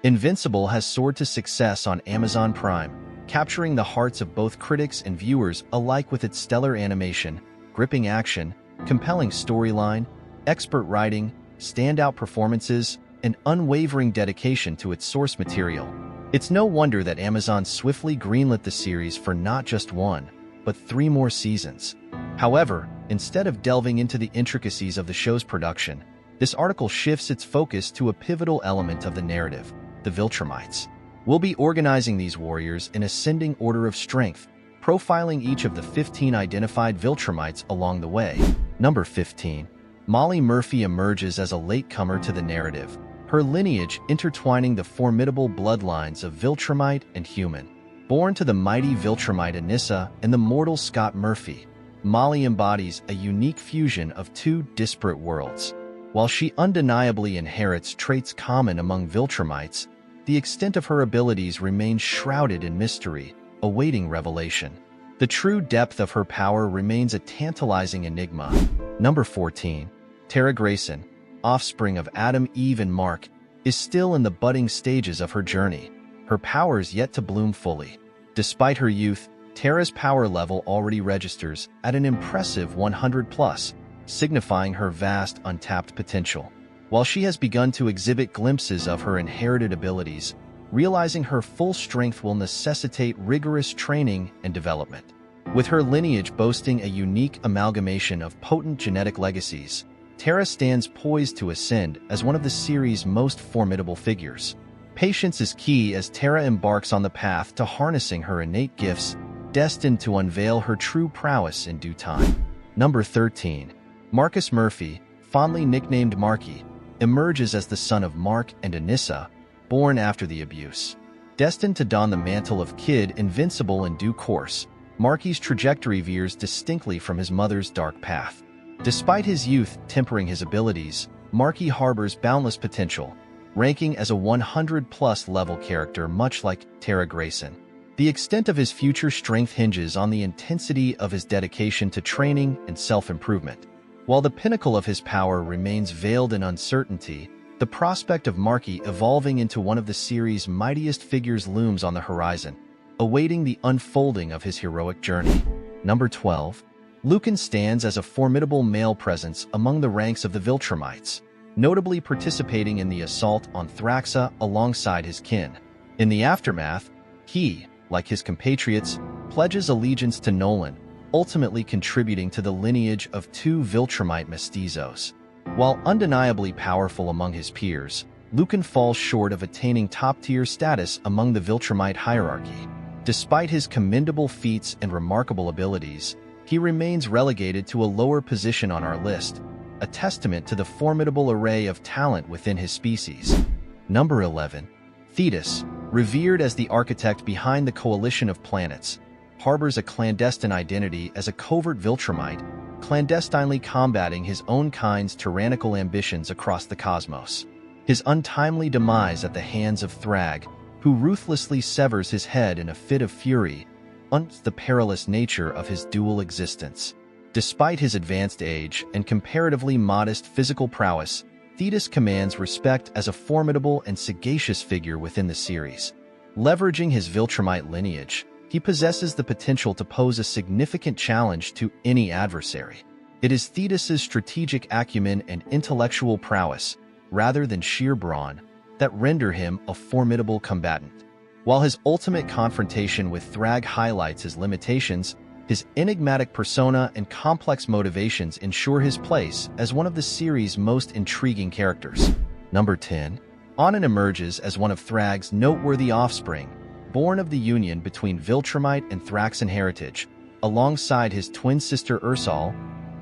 Invincible has soared to success on Amazon Prime, capturing the hearts of both critics and viewers alike with its stellar animation, gripping action, compelling storyline, expert writing, standout performances, and unwavering dedication to its source material. It's no wonder that Amazon swiftly greenlit the series for not just one, but 3 more seasons. However, instead of delving into the intricacies of the show's production, this article shifts its focus to a pivotal element of the narrative, the Viltrumites. We'll be organizing these warriors in ascending order of strength, profiling each of the 15 identified Viltrumites along the way. Number 15. Molly Murphy emerges as a latecomer to the narrative, her lineage intertwining the formidable bloodlines of Viltrumite and human. Born to the mighty Viltrumite Anissa and the mortal Scott Murphy, Molly embodies a unique fusion of 2 disparate worlds. While she undeniably inherits traits common among Viltrumites, the extent of her abilities remains shrouded in mystery, awaiting revelation. The true depth of her power remains a tantalizing enigma. Number 14. Tara Grayson, offspring of Adam, Eve, and Mark, is still in the budding stages of her journey, her powers yet to bloom fully. Despite her youth, Tara's power level already registers at an impressive 100+, signifying her vast untapped potential. While she has begun to exhibit glimpses of her inherited abilities, realizing her full strength will necessitate rigorous training and development. With her lineage boasting a unique amalgamation of potent genetic legacies, Tara stands poised to ascend as one of the series' most formidable figures. Patience is key as Tara embarks on the path to harnessing her innate gifts, destined to unveil her true prowess in due time. Number 13. Marcus Murphy, fondly nicknamed Marky, emerges as the son of Mark and Anissa, born after the abuse. Destined to don the mantle of Kid Invincible in due course, Marky's trajectory veers distinctly from his mother's dark path. Despite his youth tempering his abilities, Marky harbors boundless potential, ranking as a 100+ level character much like Tara Grayson. The extent of his future strength hinges on the intensity of his dedication to training and self-improvement. While the pinnacle of his power remains veiled in uncertainty, the prospect of Marky evolving into one of the series' mightiest figures looms on the horizon, awaiting the unfolding of his heroic journey. Number 12. Lucan stands as a formidable male presence among the ranks of the Viltrumites, notably participating in the assault on Thraxa alongside his kin. In the aftermath, he, like his compatriots, pledges allegiance to Nolan, ultimately contributing to the lineage of 2 Viltrumite mestizos. While undeniably powerful among his peers, Lucan falls short of attaining top-tier status among the Viltrumite hierarchy. Despite his commendable feats and remarkable abilities, he remains relegated to a lower position on our list, a testament to the formidable array of talent within his species. Number 11. Thetus, revered as the architect behind the coalition of planets, harbors a clandestine identity as a covert Viltrumite, clandestinely combating his own kind's tyrannical ambitions across the cosmos. His untimely demise at the hands of Thrag, who ruthlessly severs his head in a fit of fury, unts the perilous nature of his dual existence. Despite his advanced age and comparatively modest physical prowess, Thetus commands respect as a formidable and sagacious figure within the series. Leveraging his Viltrumite lineage, he possesses the potential to pose a significant challenge to any adversary. It is Thetus's strategic acumen and intellectual prowess, rather than sheer brawn, that render him a formidable combatant. While his ultimate confrontation with Thrag highlights his limitations, his enigmatic persona and complex motivations ensure his place as one of the series' most intriguing characters. Number 10. Anan emerges as one of Thrag's noteworthy offspring, born of the union between Viltrumite and Thraxan heritage, alongside his twin sister Urol.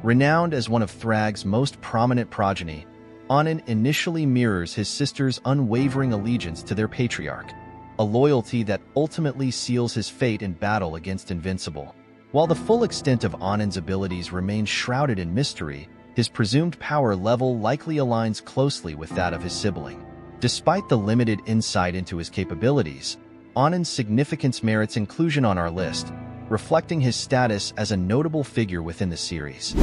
Renowned as one of Thrag's most prominent progeny, Anan initially mirrors his sister's unwavering allegiance to their patriarch, a loyalty that ultimately seals his fate in battle against Invincible. While the full extent of Anan's abilities remains shrouded in mystery, his presumed power level likely aligns closely with that of his sibling. Despite the limited insight into his capabilities, Anan's significance merits inclusion on our list, reflecting his status as a notable figure within the series.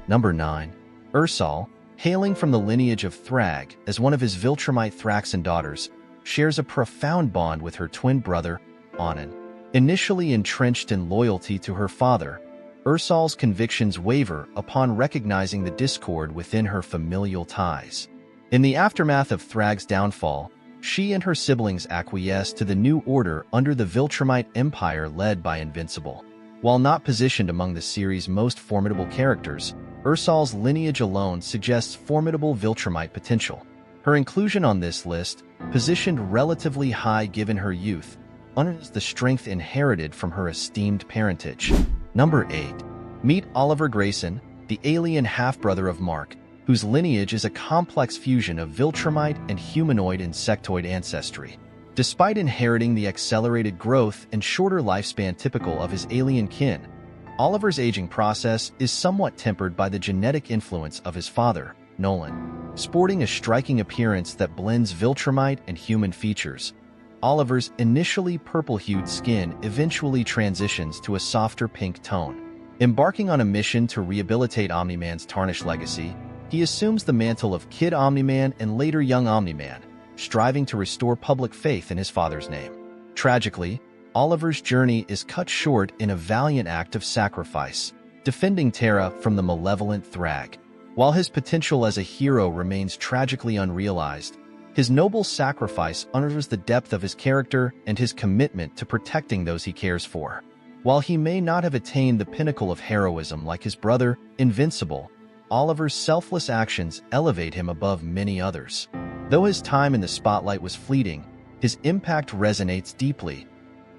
Number 9. Urol, hailing from the lineage of Thrag as one of his Viltrumite Thraxan daughters, shares a profound bond with her twin brother, Anan. Initially entrenched in loyalty to her father, Ursol's convictions waver upon recognizing the discord within her familial ties. In the aftermath of Thrag's downfall, she and her siblings acquiesce to the new order under the Viltrumite Empire led by Invincible. While not positioned among the series' most formidable characters, Ursol's lineage alone suggests formidable Viltrumite potential. Her inclusion on this list, positioned relatively high given her youth, honors the strength inherited from her esteemed parentage. Number 8. Meet Oliver Grayson, the alien half-brother of Mark, whose lineage is a complex fusion of Viltrumite and humanoid insectoid ancestry. Despite inheriting the accelerated growth and shorter lifespan typical of his alien kin, Oliver's aging process is somewhat tempered by the genetic influence of his father, Nolan. Sporting a striking appearance that blends Viltrumite and human features, Oliver's initially purple-hued skin eventually transitions to a softer pink tone. Embarking on a mission to rehabilitate Omni-Man's tarnished legacy, he assumes the mantle of Kid Omni-Man and later Young Omni-Man, striving to restore public faith in his father's name. Tragically, Oliver's journey is cut short in a valiant act of sacrifice, defending Terra from the malevolent Thrag. While his potential as a hero remains tragically unrealized, his noble sacrifice honors the depth of his character and his commitment to protecting those he cares for. While he may not have attained the pinnacle of heroism like his brother, Invincible, Oliver's selfless actions elevate him above many others. Though his time in the spotlight was fleeting, his impact resonates deeply.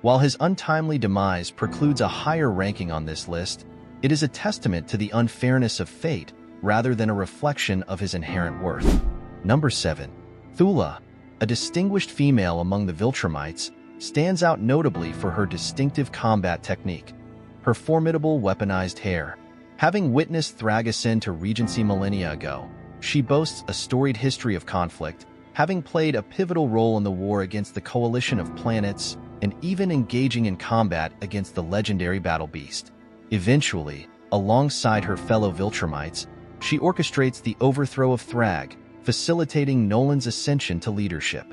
While his untimely demise precludes a higher ranking on this list, it is a testament to the unfairness of fate rather than a reflection of his inherent worth. Number 7. Thula, a distinguished female among the Viltrumites, stands out notably for her distinctive combat technique. Her formidable weaponized hair. Having witnessed Thrag ascend to Regency millennia ago, she boasts a storied history of conflict, having played a pivotal role in the war against the Coalition of Planets and even engaging in combat against the legendary Battle Beast. Eventually, alongside her fellow Viltrumites, she orchestrates the overthrow of Thrag, facilitating Nolan's ascension to leadership.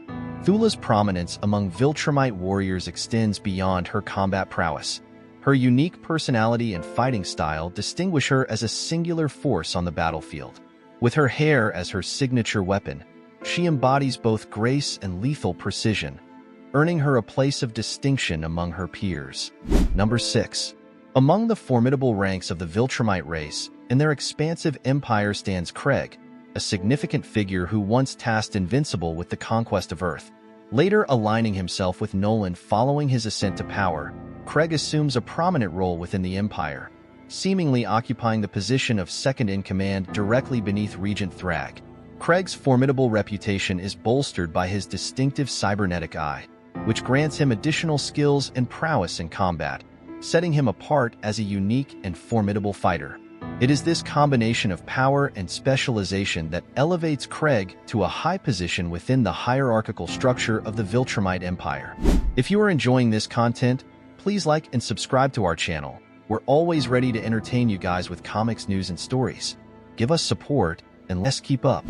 Thula's prominence among Viltrumite warriors extends beyond her combat prowess. Her unique personality and fighting style distinguish her as a singular force on the battlefield. With her hair as her signature weapon, she embodies both grace and lethal precision, earning her a place of distinction among her peers. Number 6. Among the formidable ranks of the Viltrumite race, in their expansive empire stands Craig, a significant figure who once tasked Invincible with the conquest of Earth. Later aligning himself with Nolan following his ascent to power, Craig assumes a prominent role within the Empire, seemingly occupying the position of second-in-command directly beneath Regent Thrag. Craig's formidable reputation is bolstered by his distinctive cybernetic eye, which grants him additional skills and prowess in combat, setting him apart as a unique and formidable fighter. It is this combination of power and specialization that elevates Craig to a high position within the hierarchical structure of the Viltrumite Empire. If you are enjoying this content, please like and subscribe to our channel. We're always ready to entertain you guys with comics, news, and stories. Give us support, and let's keep up.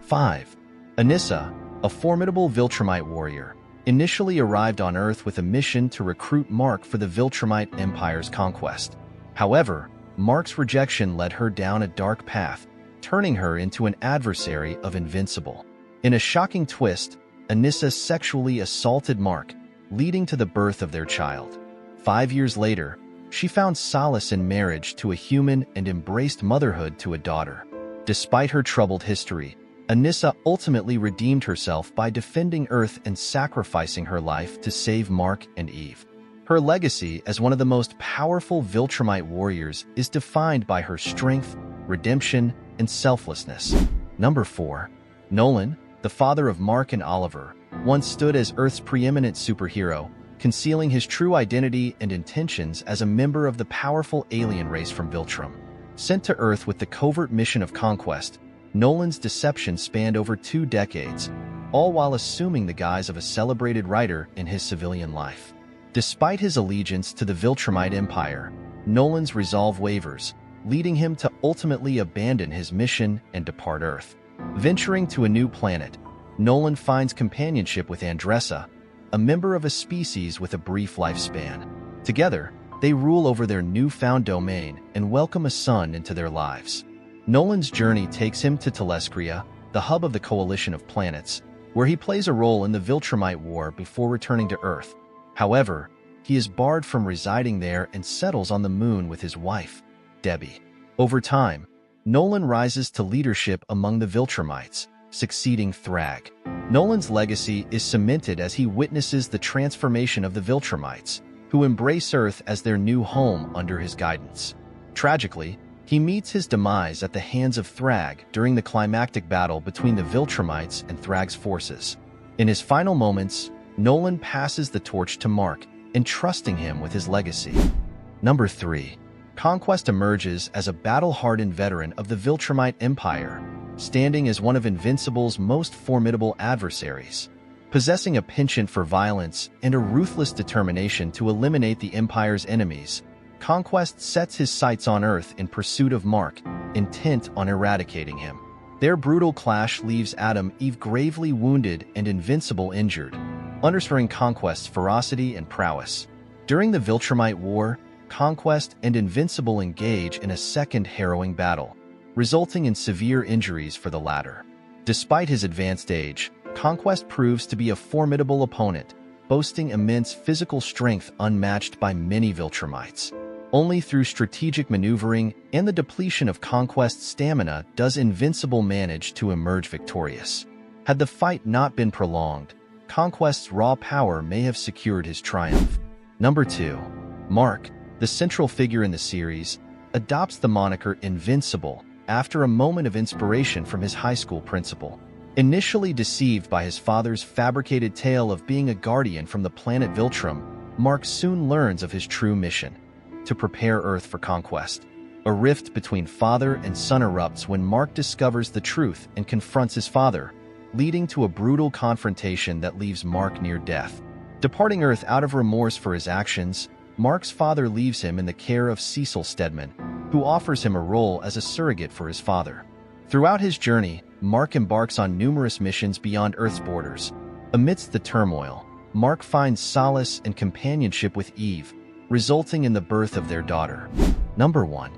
5. Anissa, a formidable Viltrumite warrior, initially arrived on Earth with a mission to recruit Mark for the Viltrumite Empire's conquest. However, Mark's rejection led her down a dark path, turning her into an adversary of Invincible. In a shocking twist, Anissa sexually assaulted Mark, leading to the birth of their child. 5 years later, she found solace in marriage to a human and embraced motherhood to a daughter. Despite her troubled history, Anissa ultimately redeemed herself by defending Earth and sacrificing her life to save Mark and Eve. Her legacy as one of the most powerful Viltrumite warriors is defined by her strength, redemption, and selflessness. Number 4. Nolan, the father of Mark and Oliver, once stood as Earth's preeminent superhero, concealing his true identity and intentions as a member of the powerful alien race from Viltrum. Sent to Earth with the covert mission of conquest, Nolan's deception spanned over 2 decades, all while assuming the guise of a celebrated writer in his civilian life. Despite his allegiance to the Viltrumite Empire, Nolan's resolve wavers, leading him to ultimately abandon his mission and depart Earth. Venturing to a new planet, Nolan finds companionship with Anissa, a member of a species with a brief lifespan. Together, they rule over their newfound domain and welcome a son into their lives. Nolan's journey takes him to Telescria, the hub of the coalition of planets, where he plays a role in the Viltrumite War before returning to Earth. However, he is barred from residing there and settles on the moon with his wife, Debbie. Over time, Nolan rises to leadership among the Viltrumites, succeeding Thrag. Nolan's legacy is cemented as he witnesses the transformation of the Viltrumites, who embrace Earth as their new home under his guidance. Tragically, he meets his demise at the hands of Thrag during the climactic battle between the Viltrumites and Thrag's forces. In his final moments, Nolan passes the torch to Mark, entrusting him with his legacy. Number 3. Conquest emerges as a battle-hardened veteran of the Viltrumite Empire, standing as one of Invincible's most formidable adversaries. Possessing a penchant for violence and a ruthless determination to eliminate the Empire's enemies, Conquest sets his sights on Earth in pursuit of Mark, intent on eradicating him. Their brutal clash leaves Adam Eve gravely wounded and Invincible injured, underscoring Conquest's ferocity and prowess. During the Viltrumite War, Conquest and Invincible engage in a second harrowing battle, resulting in severe injuries for the latter. Despite his advanced age, Conquest proves to be a formidable opponent, boasting immense physical strength unmatched by many Viltrumites. Only through strategic maneuvering and the depletion of Conquest's stamina does Invincible manage to emerge victorious. Had the fight not been prolonged, Conquest's raw power may have secured his triumph. Number 2. Mark, the central figure in the series, adopts the moniker Invincible after a moment of inspiration from his high school principal. Initially deceived by his father's fabricated tale of being a guardian from the planet Viltrum, Mark soon learns of his true mission: to prepare Earth for conquest. A rift between father and son erupts when Mark discovers the truth and confronts his father, leading to a brutal confrontation that leaves Mark near death. Departing Earth out of remorse for his actions, Mark's father leaves him in the care of Cecil Stedman, who offers him a role as a surrogate for his father. Throughout his journey, Mark embarks on numerous missions beyond Earth's borders. Amidst the turmoil, Mark finds solace and companionship with Eve, resulting in the birth of their daughter. Number 1.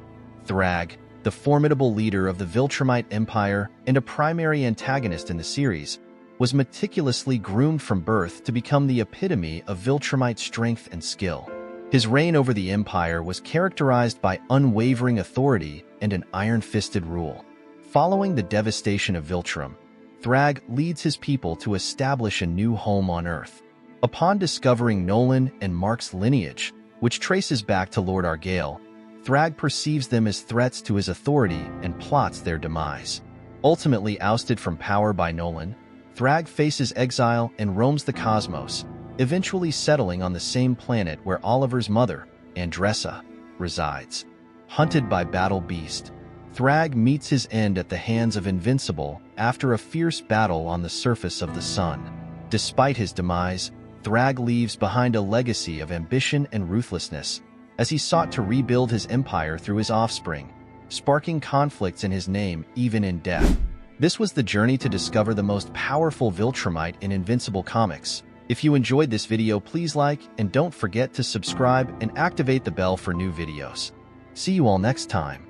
Thrag, the formidable leader of the Viltrumite Empire and a primary antagonist in the series, was meticulously groomed from birth to become the epitome of Viltrumite strength and skill. His reign over the Empire was characterized by unwavering authority and an iron-fisted rule. Following the devastation of Viltrum, Thrag leads his people to establish a new home on Earth. Upon discovering Nolan and Mark's lineage, which traces back to Lord Argale, Thrag perceives them as threats to his authority and plots their demise. Ultimately ousted from power by Nolan, Thrag faces exile and roams the cosmos, eventually settling on the same planet where Oliver's mother, Anissa, resides. Hunted by Battle Beast, Thrag meets his end at the hands of Invincible after a fierce battle on the surface of the sun. Despite his demise, Thrag leaves behind a legacy of ambition and ruthlessness, as he sought to rebuild his empire through his offspring, sparking conflicts in his name even in death. This was the journey to discover the most powerful Viltrumite in Invincible comics. If you enjoyed this video, please like and don't forget to subscribe and activate the bell for new videos. See you all next time.